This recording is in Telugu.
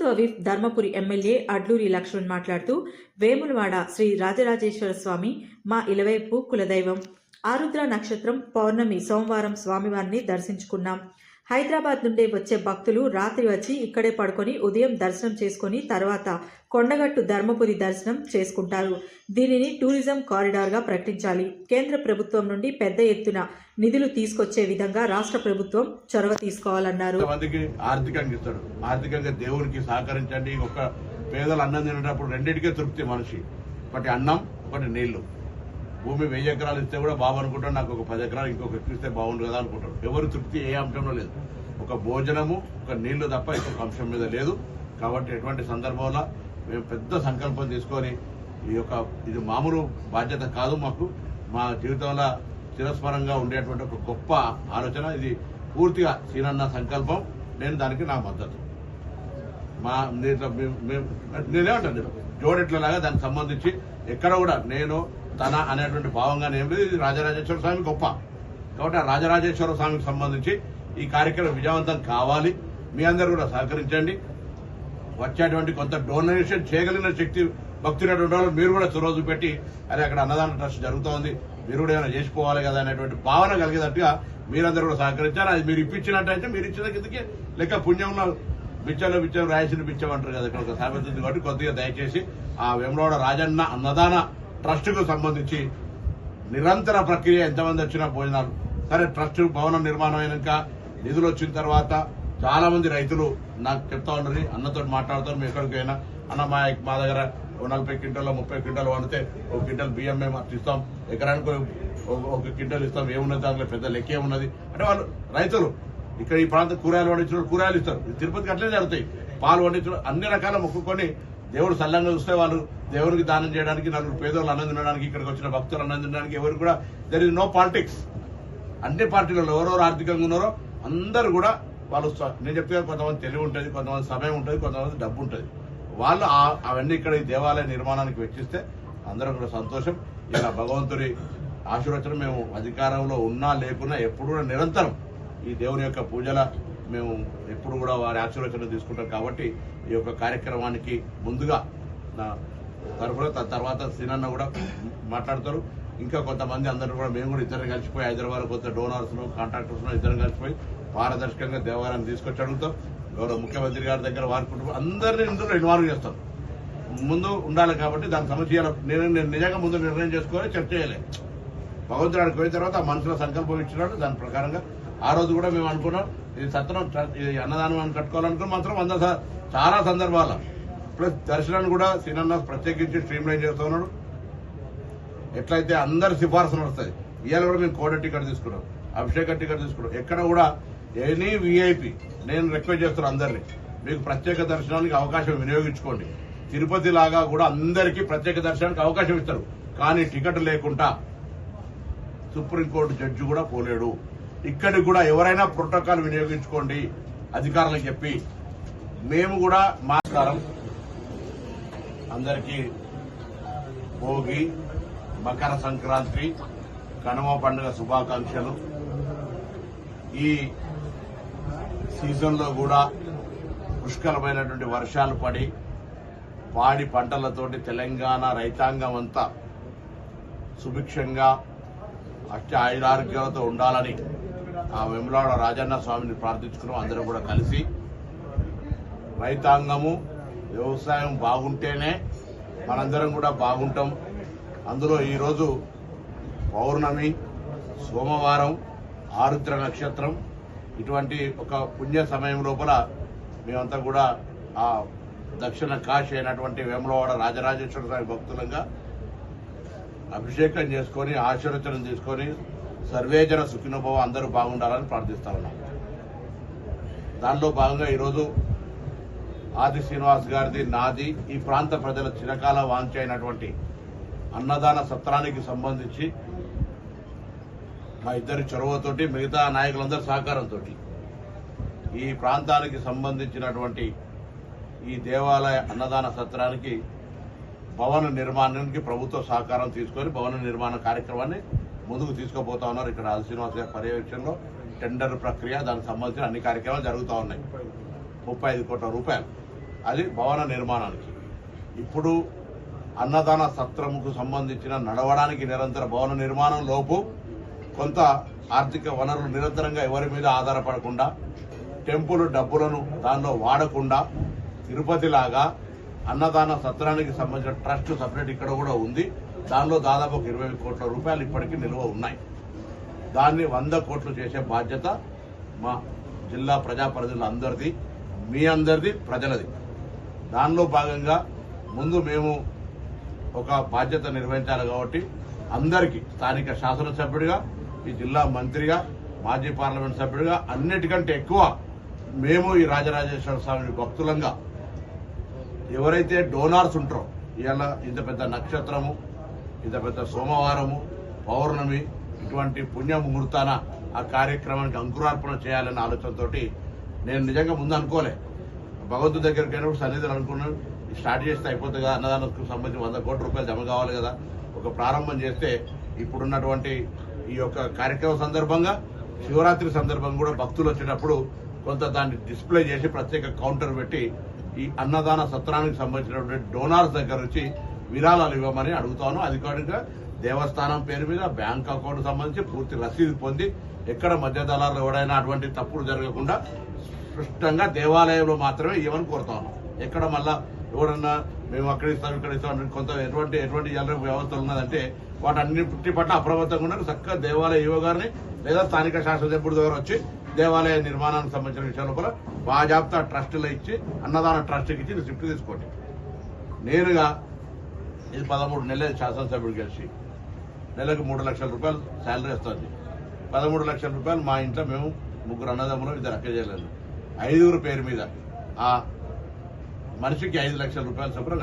ప్రభుత్వ విప్ ధర్మపురి ఎమ్మెల్యే అడ్లూరి లక్ష్మణ్ మాట్లాడుతూ వేములవాడ శ్రీ రాజరాజేశ్వర స్వామి మా ఇలవైపు కులదైవం. ఆరుద్ర నక్షత్రం పౌర్ణమి సోమవారం స్వామివారిని దర్శించుకున్నాం. హైదరాబాద్ నుండి వచ్చే భక్తులు రాత్రి వచ్చి ఇక్కడే పడుకొని ఉదయం దర్శనం చేసుకుని తర్వాత కొండగట్టు ధర్మపురి దర్శనం చేసుకుంటారు. దీనిని టూరిజం కారిడార్గా ప్రకటించాలి. కేంద్ర ప్రభుత్వం నుండి పెద్ద ఎత్తున నిధులు తీసుకొచ్చే విధంగా రాష్ట్ర ప్రభుత్వం చొరవ తీసుకోవాలన్నారు. ఆర్థికంగా దేవునికి సహకరించండి. ఒక పేదలు అన్నం తినేటప్పుడు రెండింటికే తృప్తి మనిషి. ఒకటి అన్నం, ఒకటి నీళ్లు. భూమి 1000 ఎకరాలు ఇస్తే కూడా బాబు అనుకుంటాడు, నాకు ఒక 10 ఎకరాలు ఇంకొక ఇస్తే బాగుండు కదా అనుకుంటాడు. ఎవరు తృప్తి ఏ అంశంలో లేదు. ఒక భోజనము, ఒక నీళ్లు తప్ప ఇంకొక అంశం మీద లేదు. కాబట్టి ఎటువంటి సందర్భంలో మేము పెద్ద సంకల్పం తీసుకొని ఇది మామూలు బాధ్యత కాదు, మాకు మా జీవితంలో చిరస్మరంగా ఉండేటువంటి ఒక గొప్ప ఆలోచన. ఇది పూర్తిగా సీనన్న సంకల్పం. నేను దానికి నా మద్దతు. నేనేమంటాను, జోడెట్లలాగా దానికి సంబంధించి ఎక్కడ కూడా నేను తన అనేటువంటి భావంగా ఏం లేదు. ఇది రాజరాజేశ్వర స్వామి గొప్ప. కాబట్టి ఆ రాజరాజేశ్వర స్వామికి సంబంధించి ఈ కార్యక్రమం విజయవంతం కావాలి. మీ అందరూ కూడా సహకరించండి. వచ్చేటువంటి కొంత డొనేషన్ చేయగలిగిన శక్తి భక్తులైనటువంటి వాళ్ళు మీరు కూడా చొరవ పెట్టి అదే అక్కడ అన్నదాన ట్రస్ట్ జరుగుతోంది, మీరు కూడా ఏమైనా చేసిపోవాలి కదా అనేటువంటి భావన కలిగేటట్టుగా మీరందరూ కూడా సహకరించారు. అది మీరు ఇప్పించినట్టయితే మీరు ఇచ్చిన కిందకి లెక్క పుణ్యంలో బిచ్చలో బిచ్చం రాయసిన బిచ్చం అంటారు కదా, ఇక్కడ ఒక సామెత ఉంది. కాబట్టి కొద్దిగా దయచేసి ఆ వేములవాడ రాజన్న అన్నదాన ట్రస్ట్ కు సంబంధించి నిరంతర ప్రక్రియ ఎంతమంది వచ్చినా భోజనాలు సరే. ట్రస్ట్ భవనం నిర్మాణం అయినాక నిధులు వచ్చిన తర్వాత చాలా మంది రైతులు నాకు చెప్తా ఉన్నారు, అన్నతో మాట్లాడుతారు. మేము ఎక్కడికైనా అన్న మా దగ్గర 40 క్వింటాలు 30 క్వింటాలు వండితే 1 క్వింటల్ బియ్యం మేము ఇస్తాం, ఎకరానికి 1 క్వింటల్ ఇస్తాం, ఏమున్నది దాంట్లో పెద్ద లెక్క ఏమున్నది అంటే వాళ్ళు రైతులు ఇక్కడ ఈ ప్రాంతం కూరగాయలు పండించిన కూరగాయలు ఇస్తారు. తిరుపతికి అట్లనే జరుగుతాయి. పాలు పండించడం అన్ని రకాల మొక్కుకొని దేవుడు సల్లంగా చూస్తే వాళ్ళు దేవునికి దానం చేయడానికి, నలుగురు పేదోళ్ళు అన్నం తినడానికి, ఇక్కడికి వచ్చిన భక్తులు అన్నం తినడానికి ఎవరు కూడా దెర్ ఇస్ నో పాలిటిక్స్. అన్ని పార్టీలలో ఎవరెవరు ఆర్థికంగా ఉన్నారో అందరూ కూడా వాళ్ళు, నేను చెప్తే కొంతమంది తెలివి ఉంటుంది, కొంతమంది సమయం ఉంటుంది, కొంతమంది డబ్బు ఉంటుంది. వాళ్ళు అవన్నీ ఇక్కడ ఈ దేవాలయ నిర్మాణానికి వెచ్చిస్తే అందరం కూడా సంతోషం. ఇలా భగవంతుడి ఆశీర్వచనం మేము అధికారంలో ఉన్నా లేకున్నా ఎప్పుడు కూడా నిరంతరం ఈ దేవుని యొక్క పూజల మేము ఎప్పుడు కూడా వారి ఆశీర్వచనం తీసుకుంటాం. కాబట్టి ఈ యొక్క కార్యక్రమానికి ముందుగా నా తరఫున తర్వాత సీనన్న కూడా మాట్లాడతారు. ఇంకా కొంతమంది అందరూ కూడా మేము కూడా ఇద్దరు కలిసిపోయి హైదరాబాద్ కొత్త డోనర్స్ కాంట్రాక్టర్స్ ఇద్దరు కలిసిపోయి పారదర్శకంగా దేవాలయాన్ని తీసుకొచ్చి అడుగుతాం. గౌరవ ముఖ్యమంత్రి గారి దగ్గర వారి కుటుంబం అందరినీ ఇందులో ఇన్వాల్వ్ చేస్తాం. ముందు ఉండాలి. కాబట్టి దాని సమస్య నేను నిజంగా ముందు నిర్ణయం చేసుకోవాలి, చర్చ చేయలే. భగవంతుడు ఆడికి పోయిన తర్వాత ఆ మనసులో సంకల్పం ఇచ్చినాడు. దాని ప్రకారంగా ఆ రోజు కూడా మేము అనుకున్నాం ఇది సత్రం అన్నదానం అని కట్టుకోవాలనుకుని మాత్రం చాలా సందర్భాల్లో ప్లస్ దర్శనాన్ని కూడా సీనన్న ప్రత్యేకించి స్ట్రీమ్ లైన్ చేస్తూ ఉన్నాడు. ఎట్లయితే అందరు సిఫార్సు నడుస్తుంది. ఇవాళ కూడా మేము కోడ టికెట్ తీసుకున్నాం, అభిషేక టికెట్ తీసుకున్నాం. ఎక్కడ కూడా ఎనీ విఐపి నేను రిక్వెస్ట్ చేస్తున్నాను అందరినీ, మీకు ప్రత్యేక దర్శనానికి అవకాశం వినియోగించుకోండి. తిరుపతి లాగా కూడా అందరికీ ప్రత్యేక దర్శనానికి అవకాశం ఇస్తారు. కానీ టికెట్ లేకుండా సుప్రీంకోర్టు జడ్జి కూడా పోలేడు. ఇక్కడికి కూడా ఎవరైనా ప్రోటోకాల్ వినియోగించుకోండి అధికారులకు చెప్పి. మేము కూడా నమస్కారం అందరికీ. భోగి, మకర సంక్రాంతి, కనుమ పండుగ శుభాకాంక్షలు. ఈ సీజన్లో కూడా పుష్కలమైనటువంటి వర్షాలు పడి పాడి పంటలతోటి తెలంగాణ రైతాంగం అంతా సుభిక్షంగా ఆయురారోగ్యాలతో ఉండాలని ఆ వేములవాడ రాజన్న స్వామిని ప్రార్థించుకున్నాం. అందరూ కూడా కలిసి రైతాంగము వ్యవసాయం బాగుంటేనే మనందరం కూడా బాగుంటాం. అందులో ఈరోజు పౌర్ణమి, సోమవారం, ఆరుద్ర నక్షత్రం, ఇటువంటి ఒక పుణ్య సమయం లోపల మేమంతా కూడా ఆ దక్షిణ కాశీ అయినటువంటి వేములవాడ రాజరాజేశ్వర స్వామి భక్తులంగా అభిషేకం చేసుకొని ఆశీర్వచనం తీసుకొని సర్వేజన సుఖినోభవ అందరూ బాగుండాలని ప్రార్థిస్తా ఉన్నాం. దానిలో భాగంగా ఈరోజు ఆది శ్రీనివాస్ గారిది, నాది, ఈ ప్రాంత ప్రజల చిరకాల వాంఛ అయినటువంటి అన్నదాన సత్రానికి సంబంధించి మా ఇద్దరి చొరవతోటి, మిగతా నాయకులందరి సహకారంతో ఈ ప్రాంతానికి సంబంధించినటువంటి ఈ దేవాలయ అన్నదాన సత్రానికి భవన నిర్మాణానికి ప్రభుత్వ సహకారం తీసుకొని భవన నిర్మాణ కార్యక్రమాన్ని ముందుకు తీసుకుపోతా ఉన్నారు. ఇక్కడ ఆది శ్రీనివాస్ గారి పర్యవేక్షణలో టెండర్ ప్రక్రియ, దానికి సంబంధించిన అన్ని కార్యక్రమాలు జరుగుతూ ఉన్నాయి. 35 కోట్ల రూపాయలు అది భవన నిర్మాణానికి. ఇప్పుడు అన్నదాన సత్రముకు సంబంధించిన నడవడానికి నిరంతర భవన నిర్మాణం లోపు కొంత ఆర్థిక వనరులు నిరంతరంగా ఎవరి మీద ఆధారపడకుండా టెంపుల్ డబ్బులను దానిలో వాడకుండా తిరుపతి లాగా అన్నదాన సత్రానికి సంబంధించిన ట్రస్ట్ సపరేట్ ఇక్కడ కూడా ఉంది. దానిలో దాదాపు 20 కోట్ల రూపాయలు ఇప్పటికీ నిల్వ ఉన్నాయి. దాన్ని 100 కోట్లు చేసే బాధ్యత మా జిల్లా ప్రజాప్రతినిధులందరిది, మీ అందరిది, ప్రజలది. దానిలో భాగంగా ముందు మేము ఒక బాధ్యత నిర్వహించాలి కాబట్టి అందరికీ స్థానిక శాసనసభ్యుడిగా, ఈ జిల్లా మంత్రిగా, మాజీ పార్లమెంట్ సభ్యుడిగా అన్నిటికంటే ఎక్కువ మేము ఈ రాజరాజేశ్వర స్వామి భక్తులంగా ఎవరైతే డోనార్స్ ఉంటారో, ఇవాళ ఇంత పెద్ద నక్షత్రము, ఇంత పెద్ద సోమవారము, పౌర్ణమి ఇటువంటి పుణ్య ముహూర్తాన ఆ కార్యక్రమానికి అంకురార్పణ చేయాలనే ఆలోచనతోటి నేను నిజంగా ముందు అనుకోలే. భగవంతుడి దగ్గరికి అయినప్పుడు సన్నిధులు అనుకున్నాను, స్టార్ట్ చేస్తే అయిపోతుంది కదా, అన్నదానానికి సంబంధించి 100 కోట్ల రూపాయలు జమ కావాలి కదా, ఒక ప్రారంభం చేస్తే ఇప్పుడున్నటువంటి ఈ యొక్క కార్యక్రమం సందర్భంగా శివరాత్రి సందర్భంగా కూడా భక్తులు వచ్చేటప్పుడు కొంత దాన్ని డిస్ప్లే చేసి ప్రత్యేక కౌంటర్ పెట్టి ఈ అన్నదాన సత్రానికి సంబంధించినటువంటి డోనార్స్ దగ్గర నుంచి విరాళాలు ఇవ్వమని అడుగుతాను. అధికారికంగా దేవస్థానం పేరు మీద బ్యాంక్ అకౌంట్ సంబంధించి పూర్తి రసీదు పొంది ఎక్కడ మధ్య దళాలు ఎవడైనా అటువంటి తప్పులు జరగకుండా స్పష్టంగా దేవాలయంలో మాత్రమే ఇవ్వని కోరుతాను. ఎక్కడ మళ్ళా ఎవరన్నా మేము అక్కడ ఇస్తాం ఇక్కడ ఇస్తాం కొంత ఎటువంటి ఎలాంటి వ్యవస్థలు ఉన్నదంటే వాటన్నిటి పట్ల అప్రమత్తంగా ఉండాలి. చక్కగా దేవాలయ ఈవో గారిని లేదా స్థానిక శాసనసభ్యుడి దగ్గర వచ్చి దేవాలయ నిర్మాణానికి సంబంధించిన విషయాల లోపల బాజాప్తా ట్రస్టులు ఇచ్చి అన్నదాన ట్రస్ట్కి ఇచ్చి స్విఫ్ట్ తీసుకోండి. నేరుగా ఇది 13 నెలల శాసనసభ్యుడు కలిసి నెలకు 3 లక్షల రూపాయలు శాలరీ వస్తుంది. 13 లక్షల రూపాయలు మా ఇంట్లో మేము 3 అన్నదమ్ములు 2 అక్కజేయాలి 5 పేరు మీద ఆ మనిషికి 5 లక్షల రూపాయల చొప్పున